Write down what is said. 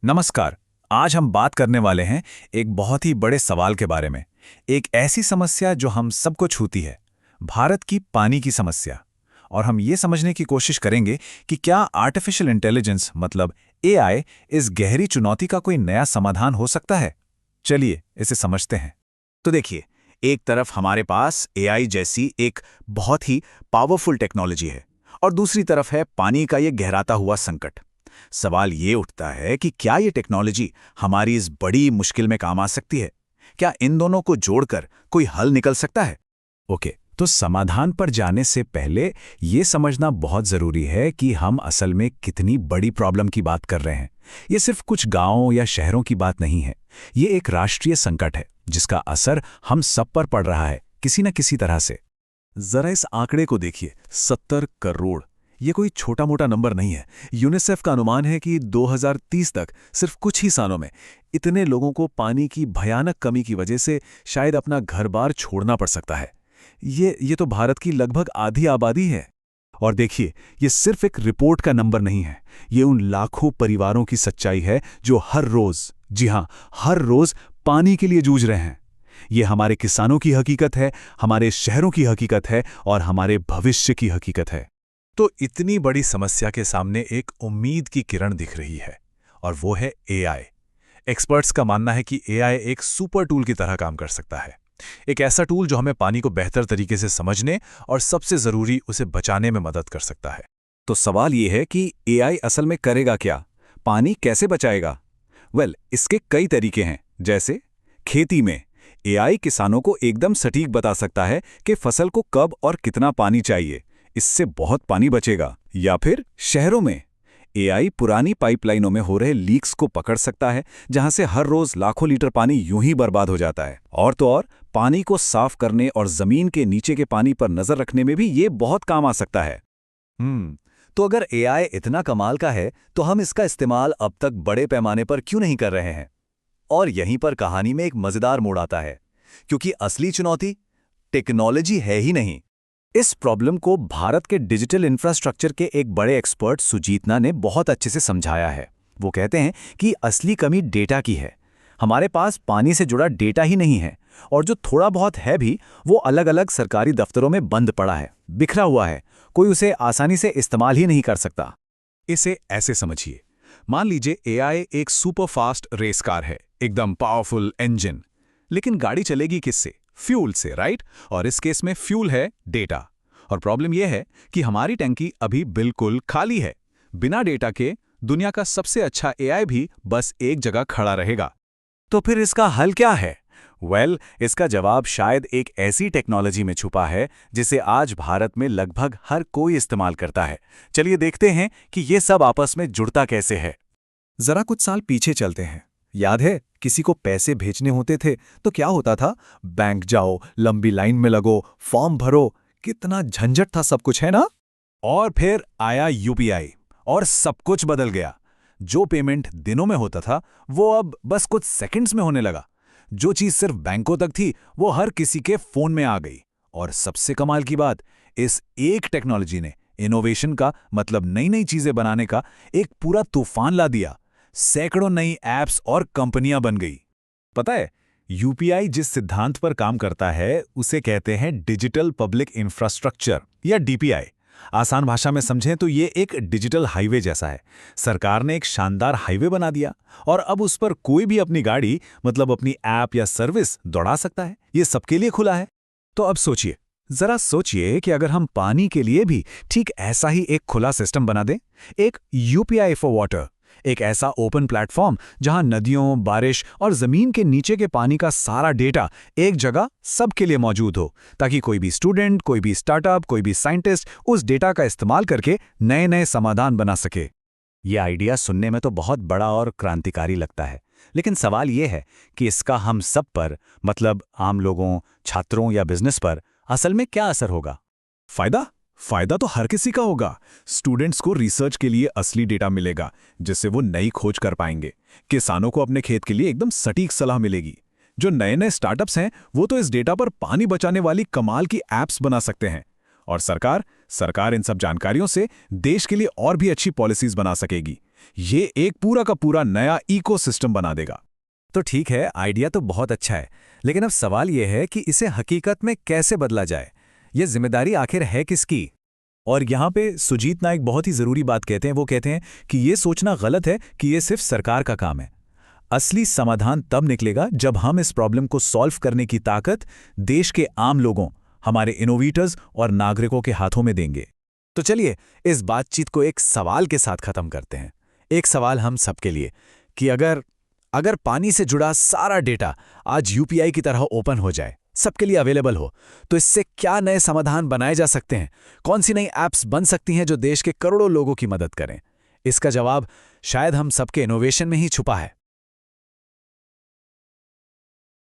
नमस्कार। आज हम बात करने वाले हैं एक बहुत ही बड़े सवाल के बारे में। एक ऐसी समस्या जो हम सबको छूती है, भारत की पानी की समस्या। और हम ये समझने की कोशिश करेंगे कि क्या आर्टिफिशियल इंटेलिजेंस मतलब एआई इस गहरी चुनौती का कोई नया समाधान हो सकता है। चलिए इसे समझते हैं। तो देखिए, एक तरफ हमारे पास एआई जैसी एक बहुत ही पावरफुल टेक्नोलॉजी है और दूसरी तरफ है पानी का ये गहराता हुआ संकट। सवाल ये उठता है कि क्या ये टेक्नोलॉजी हमारी इस बड़ी मुश्किल में काम आ सकती है? क्या इन दोनों को जोड़कर कोई हल निकल सकता है? ओके, तो समाधान पर जाने से पहले ये समझना बहुत ज़रूरी है कि हम असल में कितनी बड़ी प्रॉब्लम की बात कर रहे हैं। ये सिर्फ कुछ गांवों या शहरों की बात नहीं है। ये एक राष्ट्रीय संकट है जिसका असर हम सब पर पड़ रहा है, किसी न किसी तरह से। जरा इस आंकड़े को देखिए, 70 करोड़। ये कोई छोटा मोटा नंबर नहीं है। यूनिसेफ का अनुमान है कि 2030 तक सिर्फ कुछ ही सालों में इतने लोगों को पानी की भयानक कमी की वजह से शायद अपना घर-बार छोड़ना पड़ सकता है। ये तो भारत की लगभग आधी आबादी है। और देखिए, ये सिर्फ एक रिपोर्ट का नंबर नहीं है। ये उन लाखों परिवारों की सच्चाई है जो हर रोज, जी हां, हर रोज पानी के लिए जूझ रहे हैं। ये हमारे किसानों की हकीकत है, हमारे शहरों की हकीकत है और हमारे भविष्य की हकीकत है। तो इतनी बड़ी समस्या के सामने एक उम्मीद की किरण दिख रही है, और वो है एआई। एक्सपर्ट्स का मानना है कि एआई एक सुपर टूल की तरह काम कर सकता है। एक ऐसा टूल जो हमें पानी को बेहतर तरीके से समझने और सबसे जरूरी उसे बचाने में मदद कर सकता है। तो सवाल ये है कि एआई असल में करेगा क्या? पानी कैसे बचाएगा? इसके कई तरीके हैं। जैसे खेती में एआई किसानों को एकदम सटीक बता सकता है कि फसल को कब और कितना पानी चाहिए। इससे बहुत पानी बचेगा। या फिर शहरों में एआई पुरानी पाइपलाइनों में हो रहे लीक्स को पकड़ सकता है, जहां से हर रोज लाखों लीटर पानी यूं ही बर्बाद हो जाता है। और तो और पानी को साफ करने और जमीन के नीचे के पानी पर नजर रखने में भी ये बहुत काम आ सकता है। तो अगर एआई इतना कमाल का है, तो हम इसका इस्तेमाल अब तक बड़े पैमाने पर क्यों नहीं कर रहे हैं? और यहीं पर कहानी में एक मजेदार मोड़ आता है, क्योंकि असली चुनौती टेक्नोलॉजी है ही नहीं। इस प्रॉब्लम को भारत के डिजिटल इंफ्रास्ट्रक्चर के एक बड़े एक्सपर्ट सुजीतना ने बहुत अच्छे से समझाया है। वो कहते हैं कि असली कमी डेटा की है। हमारे पास पानी से जुड़ा डेटा ही नहीं है, और जो थोड़ा बहुत है भी वो अलग अलग सरकारी दफ्तरों में बंद पड़ा है, बिखरा हुआ है। कोई उसे आसानी से इस्तेमाल ही नहीं कर सकता। इसे ऐसे समझिए, मान लीजिए एआई एक सुपर फास्ट रेस कार है, एकदम पावरफुल इंजन। लेकिन गाड़ी चलेगी किससे? फ्यूल से, राइट? और इस केस में फ्यूल है डेटा। और प्रॉब्लम यह है कि हमारी टैंकी अभी बिल्कुल खाली है। बिना डेटा के दुनिया का सबसे अच्छा एआई भी बस एक जगह खड़ा रहेगा। तो फिर इसका हल क्या है? इसका जवाब शायद एक ऐसी टेक्नोलॉजी में छुपा है जिसे आज भारत में लगभग हर कोई इस्तेमाल करता है। चलिए देखते हैं कि ये सब आपस में जुड़ता कैसे है। जरा कुछ साल पीछे चलते हैं। याद है, किसी को पैसे भेजने होते थे तो क्या होता था? बैंक जाओ, लंबी लाइन में लगो, फॉर्म भरो। कितना झंझट था सब कुछ, है ना? और फिर आया यूपीआई और सब कुछ बदल गया। जो पेमेंट दिनों में होता था वो अब बस कुछ सेकंड्स में होने लगा। जो चीज सिर्फ बैंकों तक थी वो हर किसी के फोन में आ गई। और सबसे कमाल की बात, इस एक टेक्नोलॉजी ने इनोवेशन का मतलब नई नई चीजें बनाने का एक पूरा तूफान ला दिया। सैकड़ों नई ऐप्स और कंपनियां बन गई। पता है, यूपीआई जिस सिद्धांत पर काम करता है उसे कहते हैं डिजिटल पब्लिक इंफ्रास्ट्रक्चर या डीपीआई। आसान भाषा में समझें तो ये एक डिजिटल हाईवे जैसा है। सरकार ने एक शानदार हाईवे बना दिया और अब उस पर कोई भी अपनी गाड़ी मतलब अपनी ऐप या सर्विस दौड़ा सकता है। ये सबके लिए खुला है। तो अब सोचिए, जरा सोचिए कि अगर हम पानी के लिए भी ठीक ऐसा ही एक खुला सिस्टम बना दें, एक यूपीआई फॉर वाटर, एक ऐसा ओपन प्लेटफॉर्म जहां नदियों, बारिश और जमीन के नीचे के पानी का सारा डेटा एक जगह सबके लिए मौजूद हो, ताकि कोई भी स्टूडेंट, कोई भी स्टार्टअप, कोई भी साइंटिस्ट उस डेटा का इस्तेमाल करके नए नए समाधान बना सके। ये आइडिया सुनने में तो बहुत बड़ा और क्रांतिकारी लगता है, लेकिन सवाल ये है कि इसका हम सब पर, मतलब आम लोगों, छात्रों या बिजनेस पर असल में क्या असर होगा? फायदा तो हर किसी का होगा। स्टूडेंट्स को रिसर्च के लिए असली डेटा मिलेगा जिससे वो नई खोज कर पाएंगे। किसानों को अपने खेत के लिए एकदम सटीक सलाह मिलेगी। जो नए नए स्टार्टअप्स हैं वो तो इस डेटा पर पानी बचाने वाली कमाल की ऐप्स बना सकते हैं। और सरकार इन सब जानकारियों से देश के लिए और भी अच्छी पॉलिसीज बना सकेगी। ये एक पूरा का पूरा नया इकोसिस्टम बना देगा। तो ठीक है, आइडिया तो बहुत अच्छा है, लेकिन अब सवाल यह है कि इसे हकीकत में कैसे बदला जाए। यह जिम्मेदारी आखिर है किसकी? और यहाँ पे सुजीत नायक बहुत ही ज़रूरी बात कहते हैं। वो कहते हैं कि ये सोचना गलत है कि ये सिर्फ सरकार का काम है। असली समाधान तब निकलेगा जब हम इस प्रॉब्लम को सॉल्व करने की ताकत देश के आम लोगों, हमारे इनोवेटर्स और नागरिकों के हाथों में देंगे। तो चलिए इस बातचीत को एक सवाल के साथ खत्म करते हैं। एक सवाल हम सबके लिए कि अगर पानी से जुड़ा सारा डेटा आज यूपीआई की तरह ओपन हो जाए, सबके लिए अवेलेबल हो, तो इससे क्या नए समाधान बनाए जा सकते हैं? कौन सी नई ऐप्स बन सकती हैं जो देश के करोड़ों लोगों की मदद करें? इसका जवाब शायद हम सबके इनोवेशन में ही छुपा है।